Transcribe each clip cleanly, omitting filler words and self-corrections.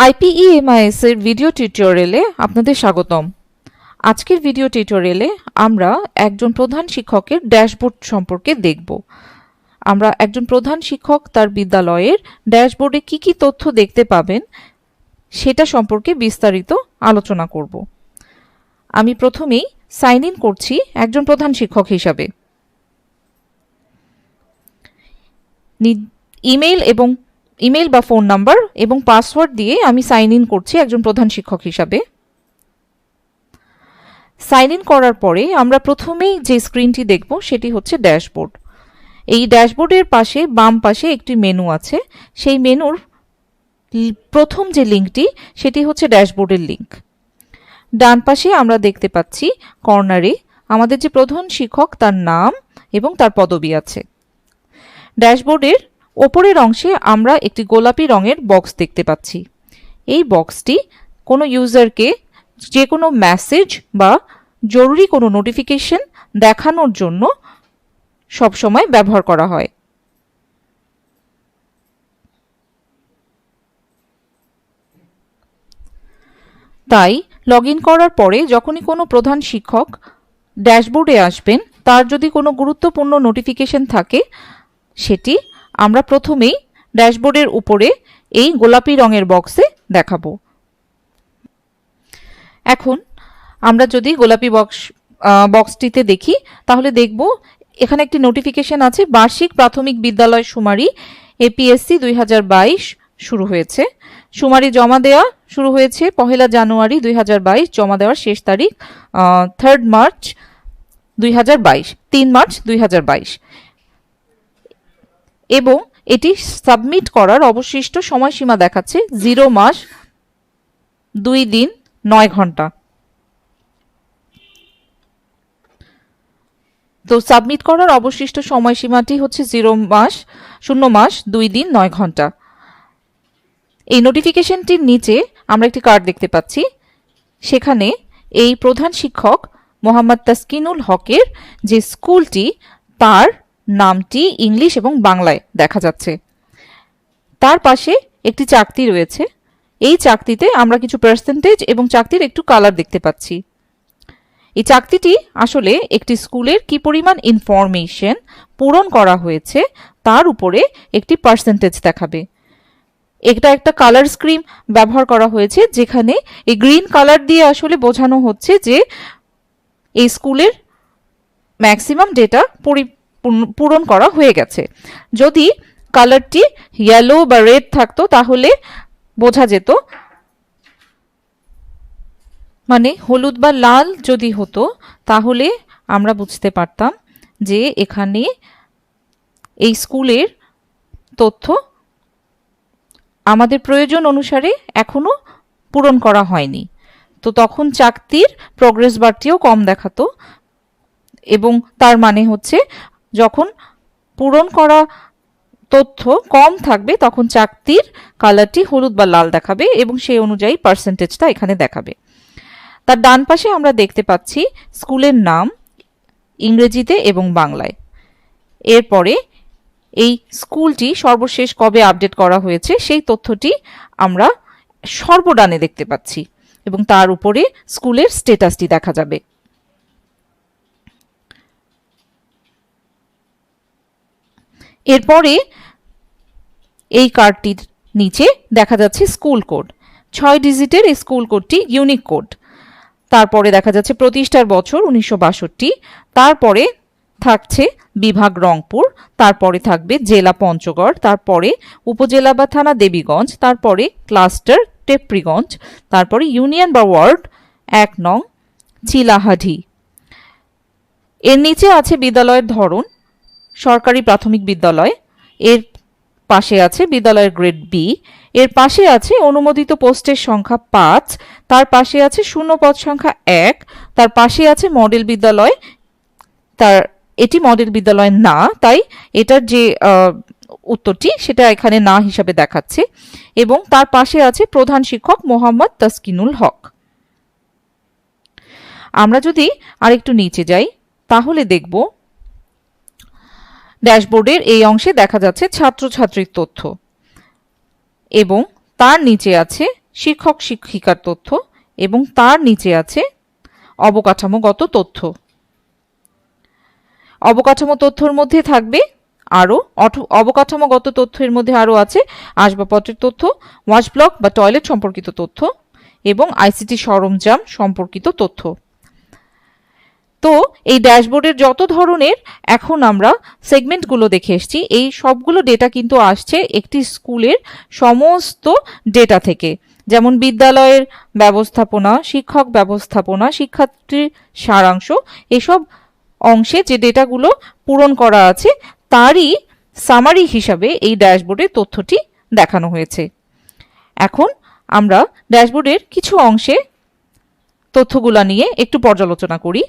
IPEMIS এর video টিউটোরিয়ালে আপনাদের স্বাগতম। আজকের ভিডিও টিউটোরিয়ালে আমরা একজন প্রধান শিক্ষকের ড্যাশবোর্ড সম্পর্কে দেখব। আমরা একজন প্রধান শিক্ষক তার বিদ্যালয়ের ড্যাশবোর্ডে কি তথ্য দেখতে পাবেন সেটা সম্পর্কে বিস্তারিত আলোচনা করব। আমি প্রথমেই সাইন ইন করছি একজন প্রধান শিক্ষক হিসাবে। ইমেল বা ফোন নাম্বার এবং পাসওয়ার্ড দিয়ে আমি সাইন ইন করছি একজন প্রধান শিক্ষক হিসাবে। সাইন ইন করার পরে আমরা প্রথমেই যে স্ক্রিনটি দেখব সেটি হচ্ছে ড্যাশবোর্ড। এই ড্যাশবোর্ডের পাশে বাম পাশে একটি মেনু আছে। সেই মেনুর প্রথম যে লিঙ্কটি সেটি হচ্ছে ড্যাশবোর্ডের লিঙ্ক। ডান পাশে আমরা দেখতে পাচ্ছি কর্নারে আমাদের যে প্রধান শিক্ষক তার নাম এবং তার পদবি আছে। ড্যাশবোর্ডের ওপরের অংশে আমরা একটি গোলাপি রঙের বক্স দেখতে পাচ্ছি। এই বক্সটি কোনো ইউজারকে যে কোনো মেসেজ বা জরুরি কোনো নোটিফিকেশন দেখানোর জন্য সবসময় ব্যবহার করা হয়। তাই লগ ইন করার পরে যখনই কোনো প্রধান শিক্ষক ড্যাশবোর্ডে আসবেন, তার যদি কোনো গুরুত্বপূর্ণ নোটিফিকেশন থাকে সেটি আমরা প্রথমেই ড্যাশবোর্ডের উপরে এই গোলাপি রঙের বক্সে দেখাবো। এখন আমরা যদি গোলাপি বক্সটিতে দেখি তাহলে দেখব এখানে একটি নোটিফিকেশন আছে, বার্ষিক প্রাথমিক বিদ্যালয় শুমারি এপিএসসি 2022 শুরু হয়েছে। শুমারি জমা দেওয়া শুরু হয়েছে 1 জানুয়ারি 2022, জমা দেওয়ার শেষ তারিখ 3 মার্চ 2022 এবং এটি সাবমিট করার অবশিষ্ট সময়সীমা দেখাচ্ছে 0 মাস 2 দিন 9 ঘন্টা। তো সাবমিট করার অবশিষ্ট সময়সীমাটি হচ্ছে 0 মাস 2 দিন 9 ঘন্টা। এই নোটিফিকেশনটির নিচে আমরা একটি কার্ড দেখতে পাচ্ছি। সেখানে এই প্রধান শিক্ষক মোহাম্মদ তাসকিনুল হকের যে স্কুলটি তার নামটি ইংলিশ এবং বাংলায় দেখা যাচ্ছে। তার পাশে একটি চাকতি রয়েছে। এই চাকতিতে আমরা কিছু পার্সেন্টেজ এবং চাকতির একটু কালার দেখতে পাচ্ছি। এই চাকতিটি আসলে একটি স্কুলের কি পরিমাণ ইনফরমেশন পূরণ করা হয়েছে তার উপরে একটি পার্সেন্টেজ দেখাবে। এটা একটা কালার স্কিম ব্যবহার করা হয়েছে, যেখানে এই গ্রিন কালার দিয়ে আসলে বোঝানো হচ্ছে যে এই স্কুলের ম্যাক্সিমাম ডেটা পূরণ করা হয়ে গেছে। যদি কালারটি ইয়েলো বা রেড থাকতো তাহলে বোঝা যেত, মানে হলুদ বা লাল যদি হতো তাহলে আমরা বুঝতে পারতাম যে এখানে এই স্কুলের তথ্য আমাদের প্রয়োজন অনুসারে এখনো পূরণ করা হয়নি। তো তখন চাকতির প্রগ্রেস বারটিও কম দেখাতো, এবং তার মানে হচ্ছে যখন পূরণ করা তথ্য কম থাকবে তখন চাকতির কালারটি হলুদ বা লাল দেখাবে এবং সেই অনুযায়ী পার্সেন্টেজটা এখানে দেখাবে। তার ডান পাশে আমরা দেখতে পাচ্ছি স্কুলের নাম ইংরেজিতে এবং বাংলায়। এরপরে এই স্কুলটি সর্বশেষ কবে আপডেট করা হয়েছে সেই তথ্যটি আমরা সর্বডানে দেখতে পাচ্ছি এবং তার উপরে স্কুলের স্ট্যাটাসটি দেখা যাবে। এরপরে এই কার্ডটির নিচে দেখা যাচ্ছে স্কুল কোড। 6 ডিজিটের এই স্কুল কোডটি ইউনিক কোড। তারপরে দেখা যাচ্ছে প্রতিষ্ঠার বছর 1962, তারপরে থাকছে বিভাগ রংপুর, তারপরে থাকবে জেলা পঞ্চগড়, তারপরে উপজেলা বা থানা দেবীগঞ্জ, তারপরে ক্লাস্টার টেপরিগঞ্জ, তারপরে ইউনিয়ন বা ওয়ার্ড 1 নং চিলাহাটি। এর নিচে আছে বিদ্যালয়ের ধরন, সরকারি প্রাথমিক বিদ্যালয়। এর পাশে আছে বিদ্যালয়ের গ্রেড বি। এর পাশে আছে অনুমোদিত পোস্টের সংখ্যা 5, তার পাশে আছে শূন্য পদ সংখ্যা 1, তার পাশে আছে মডেল বিদ্যালয়। এটি মডেল বিদ্যালয় না, তাই এটার যে উত্তরটি সেটা এখানে না হিসাবে দেখাচ্ছে, এবং তার পাশে আছে প্রধান শিক্ষক মোহাম্মদ তাসকিনুল হক। আমরা যদি আরেকটু নিচে যাই তাহলে দেখব ড্যাশবোর্ডের এই অংশে দেখা যাচ্ছে ছাত্রছাত্রীর তথ্য এবং তার নিচে আছে শিক্ষক শিক্ষিকার তথ্য এবং তার নিচে আছে অবকাঠামোগত তথ্য। অবকাঠামো তথ্যের মধ্যে থাকবে আরও অবকাঠামোগত তথ্যের মধ্যে আরও আছে আসবাবপত্রের তথ্য, ওয়াশ ব্লক বা টয়লেট সম্পর্কিত তথ্য এবং আইসিটি সরঞ্জাম সম্পর্কিত তথ্য। তো এই ড্যাশবোর্ডের যত ধরনের এখন আমরা সেগমেন্টগুলো দেখে এসেছি, এই সবগুলো ডেটা কিন্তু আসছে একটি স্কুলের সমস্ত ডেটা থেকে, যেমন বিদ্যালয়ের ব্যবস্থাপনা, শিক্ষক ব্যবস্থাপনা, শিক্ষার্থীর সারাংশ, এসব অংশে যে ডেটাগুলো পূরণ করা আছে তারই সামারি হিসাবে এই ড্যাশবোর্ডের তথ্যটি দেখানো হয়েছে। এখন আমরা ড্যাশবোর্ডের কিছু অংশে তথ্যগুলো নিয়ে একটু পর্যালোচনা করি।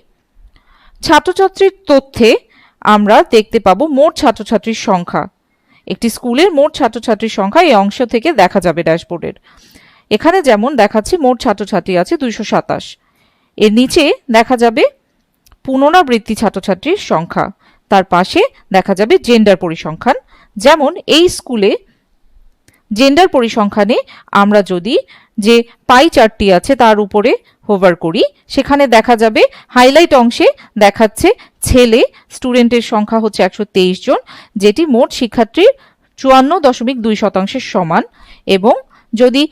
ছাত্রছাত্রীর তথ্যে আমরা দেখতে পাবো মোট ছাত্রছাত্রীর সংখ্যা। একটি স্কুলের মোট ছাত্রছাত্রীর সংখ্যা এই অংশ থেকে দেখা যাবে ড্যাশবোর্ডের। এখানে যেমন দেখাচ্ছি মোট ছাত্রছাত্রী আছে 227। এর নিচে দেখা যাবে পুনরাবৃত্তি ছাত্রছাত্রীর সংখ্যা, তার পাশে দেখা যাবে জেন্ডার পরিসংখ্যান। যেমন এই স্কুলে জেন্ডার পরিসংখ্যানে আমরা যদি যে পাই চার্টটি আছে তার উপরে হোভার করি, সেখানে দেখা যাবে হাইলাইট অংশে দেখাচ্ছে ছেলে স্টুডেন্টের সংখ্যা হচ্ছে 123 জন, যেটি মোট শিক্ষার্থীর 54.2% সমান। এবং যদি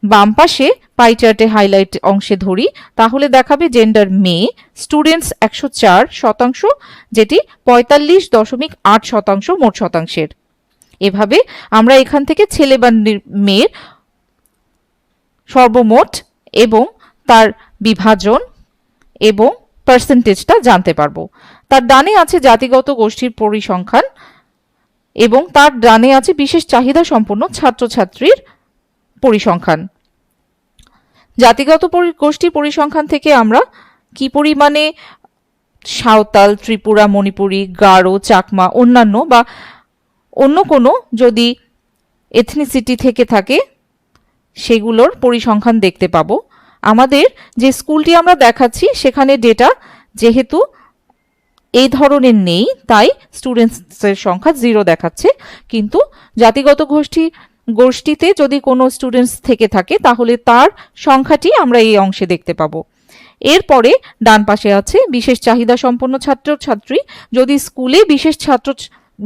বাম পাশে পাই চার্টে হাইলাইট অংশে ধরি তাহলে দেখাবে জেন্ডার মেয়ে স্টুডেন্টস 104%, যেটি 45.8% মোট শতাংশের। এভাবে আমরা এখান থেকে ছেলে বা মেয়ের সর্বমোট এবং তার বিভাজন এবং পার্সেন্টেজটা জানতে পারবো। তার ডানে আছে জাতিগত গোষ্ঠীর পরিসংখ্যান এবং তার ডানে আছে বিশেষ চাহিদা সম্পন্ন ছাত্রছাত্রীর পরিসংখ্যান। জাতিগত গোষ্ঠীর পরিসংখ্যান থেকে আমরা কি পরিমাণে সাঁওতাল, ত্রিপুরা, মণিপুরি, গারো, চাকমা, অন্যান্য বা অন্য কোনো যদি এথনিসিটি থেকে থাকে সেগুলোর পরিসংখ্যান দেখতে পাবো। আমাদের যে স্কুলটি আমরা দেখাচ্ছি সেখানে ডেটা যেহেতু এই ধরনের নেই তাই স্টুডেন্টসের সংখ্যা 0 দেখাচ্ছে, কিন্তু জাতিগত গোষ্ঠীতে যদি কোনো স্টুডেন্টস থেকে থাকে তাহলে তার সংখ্যাটি আমরা এই অংশে দেখতে পাবো। এরপরে ডান পাশে আছে বিশেষ চাহিদা সম্পন্ন ছাত্রছাত্রী। যদি স্কুলে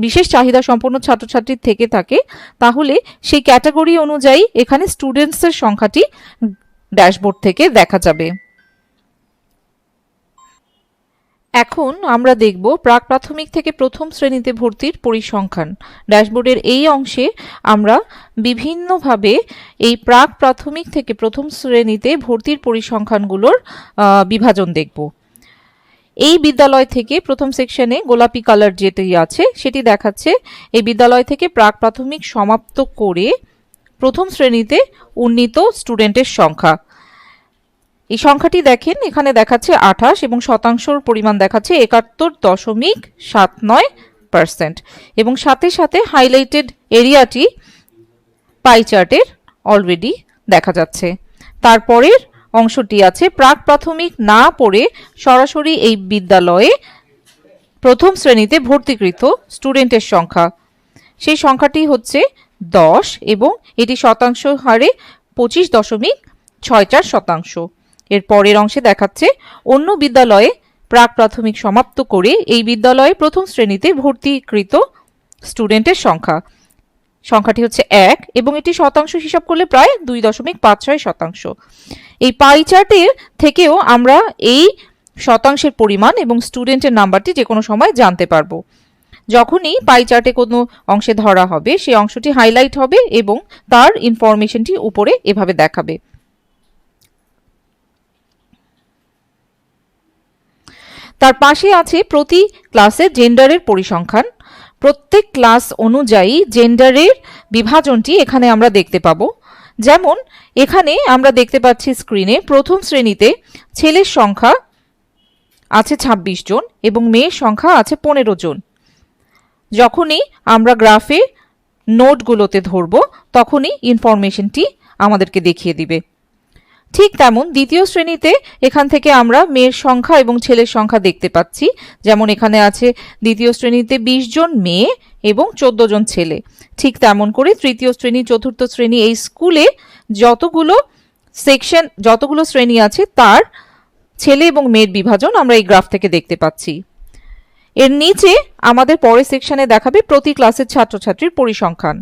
বিশেষ চাহিদা সম্পন্ন ছাত্রছাত্রী থেকে থাকে তাহলে সেই ক্যাটাগরি অনুযায়ী এখানে স্টুডেন্টসের সংখ্যাটি ড্যাশবোর্ড থেকে দেখা যাবে। এখন আমরা দেখব প্রাক প্রাথমিক থেকে প্রথম শ্রেণীতে ভর্তির পরিসংখ্যান। ড্যাশবোর্ডের এই অংশে আমরা বিভিন্নভাবে এই প্রাক প্রাথমিক থেকে প্রথম শ্রেণীতে ভর্তির পরিসংখ্যানগুলোর বিভাজন দেখব। এই বিদ্যালয় থেকে প্রথম সেকশনে গোলাপি কালার যেটি আছে সেটি দেখাচ্ছে এই বিদ্যালয় থেকে প্রাক প্রাথমিক সমাপ্ত করে প্রথম শ্রেণীতে উন্নীত স্টুডেন্টের সংখ্যা। এই সংখ্যাটি দেখেন এখানে দেখাচ্ছে 28 এবং শতাংশর পরিমাণ দেখাচ্ছে 71.79% এবং সাথে সাথে হাইলাইটেড এরিয়াটি পাই চার্টের অলরেডি দেখা যাচ্ছে। তারপরের অংশটি আছে প্রাক প্রাথমিক না পড়ে সরাসরি এই বিদ্যালয়ে প্রথম শ্রেণীতে ভর্তিকৃত স্টুডেন্টের সংখ্যা। সেই সংখ্যাটি হচ্ছে 10 এবং এটি শতাংশ হারে 25.64%। এর পরের অংশে দেখাচ্ছে অন্য বিদ্যালয়ে প্রাক প্রাথমিক সমাপ্ত করে এই বিদ্যালয়ে প্রথম শ্রেণীতে ভর্তিকৃত স্টুডেন্টের সংখ্যাটি হচ্ছে 1 এবং এটি শতাংশ হিসাব করলে প্রায় 2.56%। এই পাই চার্টের থেকেও আমরা এই শতাংশের পরিমাণ এবং স্টুডেন্টের নাম্বারটি যে কোনো সময় জানতে পারবো। যখনই পাই চার্টে কোনো অংশে ধরা হবে সেই অংশটি হাইলাইট হবে এবং তার ইনফরমেশনটি উপরে এভাবে দেখাবে। তার পাশে আছে প্রতি ক্লাসে জেন্ডারের পরিসংখ্যান। প্রত্যেক ক্লাস অনুযায়ী জেন্ডারের বিভাজনটি এখানে আমরা দেখতে পাবো। যেমন এখানে আমরা দেখতে পাচ্ছি স্ক্রিনে প্রথম শ্রেণীতে ছেলের সংখ্যা আছে 26 জন এবং মেয়ের সংখ্যা আছে 15 জন। যখনই আমরা গ্রাফে নোটগুলোতে ধরব তখনই ইনফরমেশনটি আমাদেরকে দেখিয়ে দিবে। ঠিক তেমন দ্বিতীয় শ্রেণীতে এখান থেকে আমরা মেয়ের সংখ্যা এবং ছেলের সংখ্যা দেখতে পাচ্ছি। যেমন এখানে আছে দ্বিতীয় শ্রেণীতে 20 জন মেয়ে এবং 14 জন ছেলে। ঠিক তেমন করে তৃতীয় শ্রেণী, চতুর্থ শ্রেণী এই স্কুলে যতগুলো সেকশন, যতগুলো শ্রেণী আছে তার ছেলে এবং মেয়ের বিভাজন আমরা এই গ্রাফ থেকে দেখতে পাচ্ছি। এর নিচে আমাদের পরের সেকশনে দেখাবে প্রতি ক্লাসের ছাত্রছাত্রীর পরিসংখ্যান।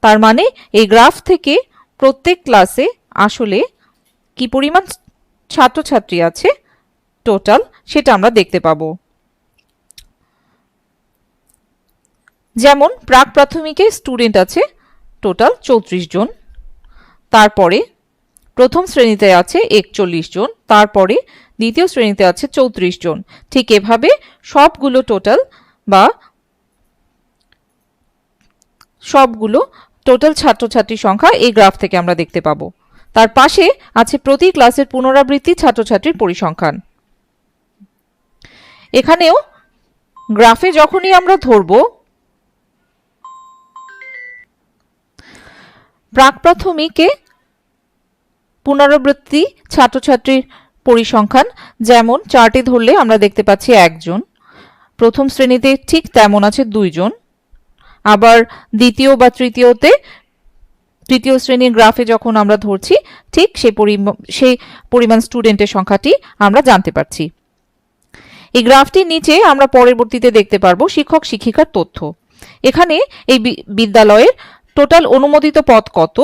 তার মানে এই গ্রাফ থেকে প্রত্যেক ক্লাসে আসলে কি পরিমাণ ছাত্রছাত্রী আছে টোটাল সেটা আমরা দেখতে পাবো। যেমন প্রাক প্রাথমিকে স্টুডেন্ট আছে টোটাল 34 জন, তারপরে প্রথম শ্রেণীতে আছে 41 জন, তারপরে দ্বিতীয় শ্রেণীতে আছে 34 জন। ঠিক এভাবে সবগুলো টোটাল ছাত্রছাত্রীর সংখ্যা এই গ্রাফ থেকে আমরা দেখতে পাবো। তার পাশে আছে প্রতি ক্লাসের পুনরাবৃত্তি ছাত্রছাত্রীর পরিসংখ্যান। এখানেও গ্রাফে যখনই আমরা ধরব প্রাক প্রাথমিকে পুনরাবৃত্তি ছাত্রছাত্রীর পরিসংখ্যান, যেমন চার্টে ধরলে আমরা দেখতে পাচ্ছি 1 জন, প্রথম শ্রেণীতে ঠিক তেমন আছে 2 জন, আবার দ্বিতীয় বা তৃতীয় শ্রেণীর গ্রাফে যখন আমরা ধরছি ঠিক সেই পরিমাণ স্টুডেন্টের সংখ্যাটি আমরা জানতে পারছি। এই গ্রাফটির নিচে আমরা পরবর্তীতে দেখতে পারবো শিক্ষক শিক্ষিকার তথ্য। এখানে এই বিদ্যালয়ের টোটাল অনুমোদিত পদ কত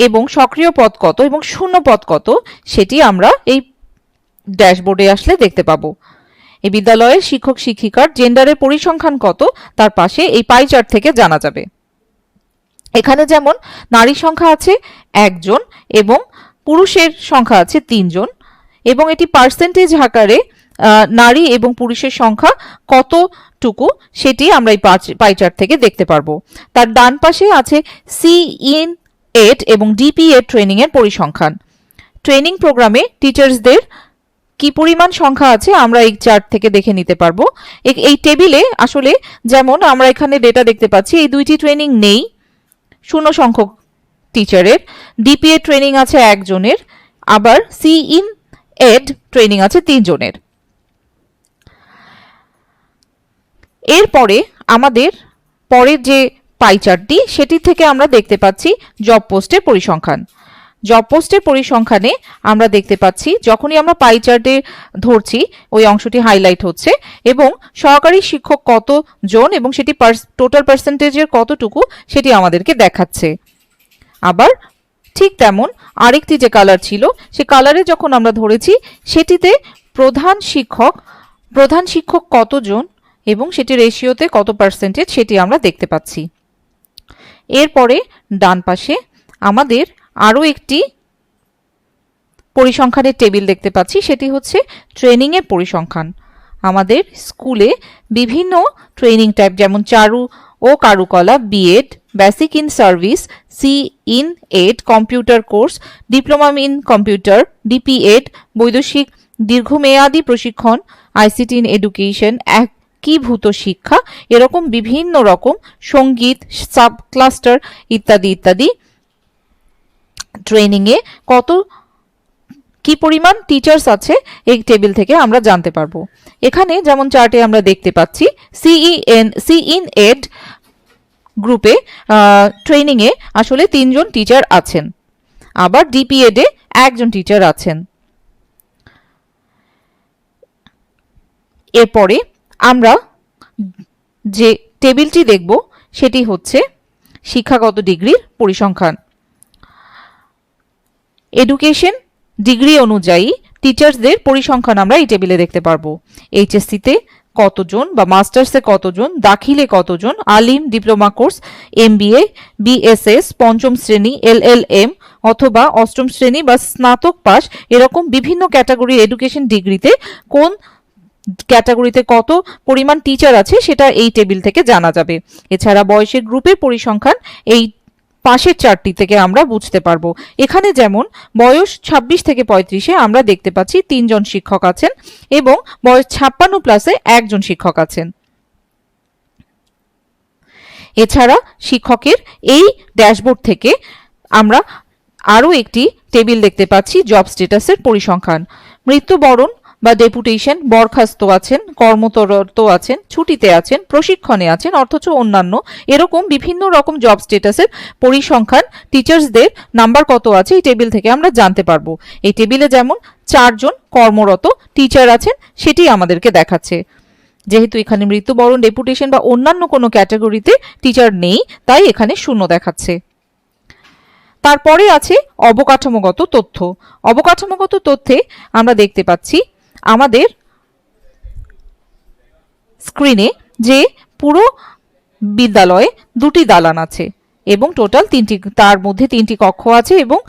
এবং সক্রিয় পদ কত এবং শূন্য পদ কত সেটি আমরা এই ড্যাশবোর্ডে আসলে দেখতে পাবো। এই বিদ্যালয়ের শিক্ষক শিক্ষিকার জেন্ডারের পরিসংখ্যান কত তার পাশে এই পাই চার্ট থেকে জানা যাবে। এখানে যেমন নারীর সংখ্যা আছে 1 জন এবং পুরুষের সংখ্যা আছে 3 জন, এবং এটি পার্সেন্টেজ আকারে নারী এবং পুরুষের সংখ্যা কতটুকু সেটি আমরা এই পাই চার্ট থেকে দেখতে পারবো। তার ডান পাশে আছে C-in-8 এবং DP-8 ট্রেনিং এর পরিসংখ্যান। ট্রেনিং প্রোগ্রামে টিচার্সদের কি পরিমাণ সংখ্যা আছে আমরা এই চার্ট থেকে দেখে নিতে পারবো। এই টেবিলে আসলে যেমন আমরা এখানে ডেটা দেখতে পাচ্ছি এই দুইটি ট্রেনিং নেই, শূন্য সংখ্যক টিচারের। DP-8 ট্রেনিং আছে 1 জনের, আবার C-in-8 ট্রেনিং আছে 3 জনের। এরপরে আমাদের পরের যে পাই চার্টটি সেটি থেকে আমরা দেখতে পাচ্ছি জব পোস্টের পরিসংখ্যান। জব পোস্টের পরিসংখ্যানে আমরা দেখতে পাচ্ছি যখনই আমরা পাই চার্টে ধরছি ওই অংশটি হাইলাইট হচ্ছে এবং সহকারী শিক্ষক কত জন এবং সেটি টোটাল পার্সেন্টেজের কতটুকু সেটি আমাদেরকে দেখাচ্ছে। আবার ঠিক তেমন আরেকটি যে কালার ছিল সে কালারে যখন আমরা ধরেছি সেটিতে প্রধান শিক্ষক কতজন এবং সেটি রেশিওতে কত পার্সেন্টেজ সেটি আমরা দেখতে পাচ্ছি। এরপরে ডান পাশে আমাদের আরও একটি পরিসংখ্যানের টেবিল দেখতে পাচ্ছি, সেটি হচ্ছে ট্রেনিং এর পরিসংখ্যান। আমাদের স্কুলে বিভিন্ন ট্রেনিং টাইপ যেমন চারু ও কারুকলা, B.Ed, basic in service, C-in-8 computer course, diploma in computer, DP-8 বৈদেশিক দীর্ঘমেয়াদী প্রশিক্ষণ, ICT ইন এডুকেশন, একীভূত শিক্ষা, এরকম বিভিন্ন রকম সঙ্গীত, সাব ক্লাস্টার ইত্যাদি ইত্যাদি ট্রেনিং এ কি পরিমাণ টিচার্স আছে এই টেবিল থেকে আমরা জানতে পারবো। এখানে যেমন চার্টে আমরা দেখতে পাচ্ছি C-in-8 গ্রুপে ট্রেনিং এ আসলে 3 জন টিচার আছেন, আবার DP-8 এ 1 জন টিচার আছেন। এরপরে আমরা যে টেবিলটি দেখব সেটি হচ্ছে শিক্ষাগত ডিগ্রির পরিসংখ্যান। এডুকেশন ডিগ্রি অনুযায়ী টিচার্সদের পরিসংখ্যান আমরা এই টেবিলে দেখতে পারবো। HSC-তে কতজন বা মাস্টার্সে কতজন, দাখিলে কতজন, আলিম, ডিপ্লোমা কোর্স, MBA, BSS, পঞ্চম শ্রেণী, LLM অথবা অষ্টম শ্রেণী বা স্নাতক পাস, এরকম বিভিন্ন ক্যাটাগরি এডুকেশন ডিগ্রিতে কোন ক্যাটাগরিতে কত পরিমাণ টিচার আছে সেটা এই টেবিল থেকে জানা যাবে। এছাড়া বয়সের গ্রুপের পরিসংখ্যান এই পাশের চার্টটি থেকে আমরা বুঝতে পারবো। এখানে যেমন বয়স 26 থেকে 35-এ আমরা দেখতে পাচ্ছি 3 জন শিক্ষক আছেন এবং বয়স 56+ 1 জন শিক্ষক আছেন। এছাড়া শিক্ষকের এই ড্যাশবোর্ড থেকে আমরা আরও একটি টেবিল দেখতে পাচ্ছি জব স্ট্যাটাসের পরিসংখ্যান। মৃত্যুবরণ বা ডেপুটেশন, বরখাস্ত আছেন, কর্মরত আছেন, ছুটিতে আছেন, প্রশিক্ষণে আছেন, অথচ অন্যান্য, এরকম বিভিন্ন রকম জব স্ট্যাটাসের পরিসংখ্যান, টিচার্সদের নাম্বার কত আছে এই টেবিল থেকে আমরা জানতে পারবো। এই টেবিলে যেমন 4 জন কর্মরত টিচার আছেন সেটি আমাদেরকে দেখাচ্ছে। যেহেতু এখানে মৃত্যুবরণ, ডেপুটেশন বা অন্যান্য কোনো ক্যাটাগরিতে টিচার নেই, তাই এখানে 0 দেখাচ্ছে। তারপরে আছে অবকাঠামোগত তথ্য। অবকাঠামোগত তথ্যে আমরা দেখতে পাচ্ছি আমাদের স্ক্রিনে যে পুরো বিদ্যালয়ে 2টি দালান আছে এবং টোটাল 3টি, তার মধ্যে 3টি কক্ষ আছে এবং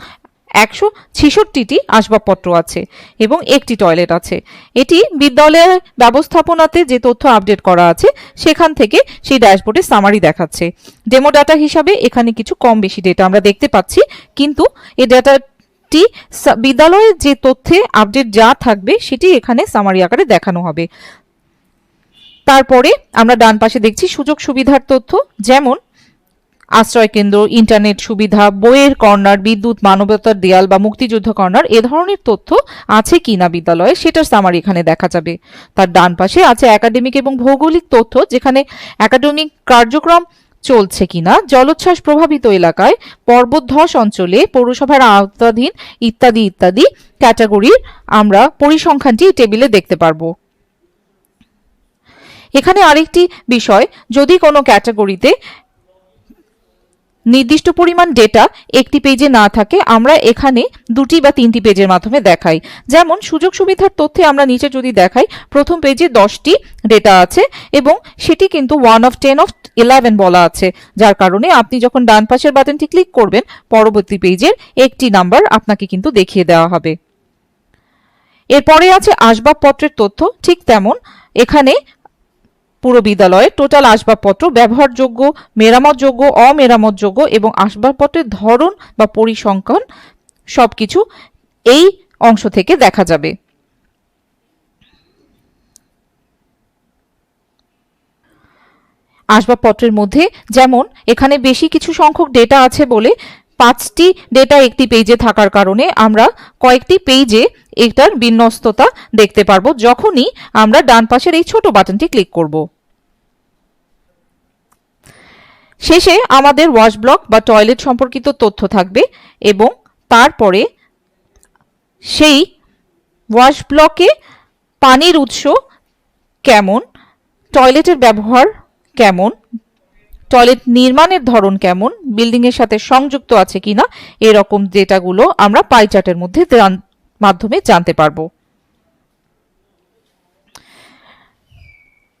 166টি আসবাবপত্র আছে এবং একটি টয়লেট আছে। এটি বিদ্যালয়ের ব্যবস্থাপনাতে যে তথ্য আপডেট করা আছে সেখান থেকে সেই ড্যাশবোর্ডে সামারি দেখাচ্ছে। ডেমো ডাটা হিসাবে এখানে কিছু কম বেশি ডেটা আমরা দেখতে পাচ্ছি, কিন্তু এই ডাটাটি বিদ্যালয়ের যে তথ্যে আপডেট যা থাকবে সেটি এখানে সামারি আকারে দেখানো হবে। তারপরে আমরা ডান পাশে দেখছি সুযোগ সুবিধার তথ্য, যেমন আশ্রয় কেন্দ্র, ইন্টারনেট সুবিধা, বইয়ের কর্নার, বিদ্যুৎ, মানবতার দেয়াল বা মুক্তিযুদ্ধ কর্নার, এ ধরনের তথ্য আছে কিনা বিদ্যালয়ে সেটার সামারি এখানে দেখা যাবে। তার ডান পাশে আছে একাডেমিক এবং ভৌগোলিক তথ্য, যেখানে একাডেমিক কার্যক্রম চলছে কিনা, জলোচ্ছ্বাস প্রভাবিত এলাকায়, পর্বতধস অঞ্চলে, পৌরসভার আওতাধীন ইত্যাদি ইত্যাদি ক্যাটাগরির আমরা পরিসংখ্যানটি টেবিলে দেখতে পারবো। এখানে আরেকটি বিষয়, যদি কোনো ক্যাটাগরিতে নির্দিষ্ট পরিমাণ ডেটা একটি পেজে না থাকে, আমরা এখানে 2টি বা 3টি পেজের মাধ্যমে দেখাই। যেমন সুযোগ সুবিধার তথ্যে আমরা নিচে যদি দেখাই, প্রথম পেজে 10টি ডেটা আছে এবং সেটি কিন্তু 1 of 10 of 11 বলা আছে, যার কারণে আপনি যখন ডান পাশের বাটনটি ক্লিক করবেন পরবর্তী পেজের একটি নাম্বার আপনাকে কিন্তু দেখিয়ে দেওয়া হবে। এরপরে আছে আসবাবপত্রের তথ্য। ঠিক তেমন এখানে পুরো বিদ্যালয়ে টোটাল আসবাবপত্র, ব্যবহারযোগ্য, মেরামতযোগ্য, অমেরামতযোগ্য এবং আসবাবপত্রের ধরন বা পরিসংখ্যান সবকিছু এই অংশ থেকে দেখা যাবে। আসবাবপত্রের মধ্যে যেমন এখানে বেশি কিছু সংখ্যক ডেটা আছে বলে 5টি ডেটা একটি পেজে থাকার কারণে আমরা কয়েকটি পেজে এটার বিন্যস্ততা দেখতে পারবো যখনই আমরা ডান পাশের এই ছোট বাটনটি ক্লিক করব। শেষে আমাদের ওয়াশ ব্লক বা টয়লেট সম্পর্কিত তথ্য থাকবে এবং তারপরে সেই ওয়াশ ব্লকে পানির উৎস কেমন, টয়লেটের ব্যবহার কেমন, টয়লেট নির্মাণের ধরন কেমন, বিল্ডিং এর সাথে সংযুক্ত আছে কিনা, এরকম ডেটাগুলো আমরা পাই চার্টের মধ্যে মাধ্যমে জানতে পারবো।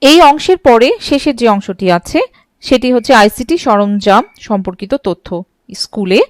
এই অংশের পরে শেষের যে অংশটি আছে সেটি হচ্ছে আইসিটি সরঞ্জাম সম্পর্কিত তথ্য। স্কুলে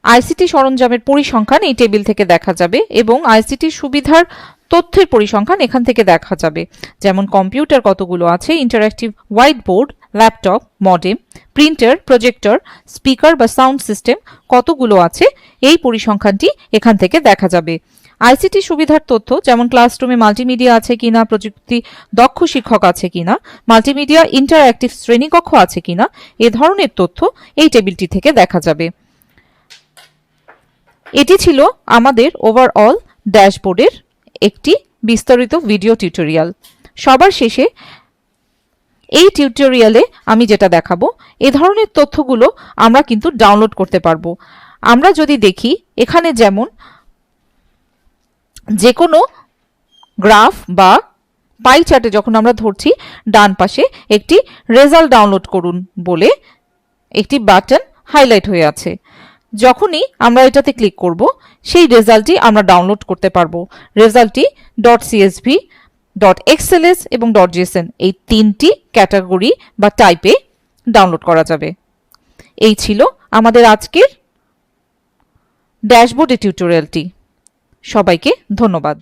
আইসিটি সরঞ্জামের পরিসংখ্যান এই টেবিল থেকে দেখা যাবে এবং আইসিটি সুবিধার তথ্যের পরিসংখ্যান এখান থেকে দেখা যাবে, যেমন কম্পিউটার কতগুলো আছে, interactive white board, laptop, modem, printer, projector, speaker বা সাউন্ড সিস্টেম কতগুলো আছে এই পরিসংখ্যানটি এখান থেকে দেখা যাবে। আইসিটি সুবিধার তথ্য, যেমন ক্লাসরুমে মাল্টিমিডিয়া আছে কিনা, প্রযুক্তি দক্ষ শিক্ষক আছে কিনা, মাল্টিমিডিয়া ইন্টারঅ্যাক্টিভ শ্রেণীকক্ষ আছে কিনা, এ ধরনের তথ্য এই টেবিলটি থেকে দেখা যাবে। এটি ছিল আমাদের ওভারঅল ড্যাশবোর্ডের একটি বিস্তারিত ভিডিও টিউটোরিয়াল। সবার শেষে এই টিউটোরিয়ালে আমি যেটা দেখাবো, এ ধরনের তথ্যগুলো আমরা কিন্তু ডাউনলোড করতে পারবো। আমরা যদি দেখি এখানে যেমন যে কোনো গ্রাফ বা পাই চার্টে যখন আমরা ধরছি, ডান পাশে একটি রেজাল্ট ডাউনলোড করুন বলে একটি বাটন হাইলাইট হয়ে আছে। যখনই আমরা এটাতে ক্লিক করব সেই রেজাল্টটি আমরা ডাউনলোড করতে পারবো। রেজাল্টটি .csv, .xls এবং .json এই 3টি ক্যাটাগরি বা টাইপে ডাউনলোড করা যাবে। এই ছিল আমাদের আজকের ড্যাশবোর্ডের টিউটোরিয়ালটি। সবাইকে ধন্যবাদ।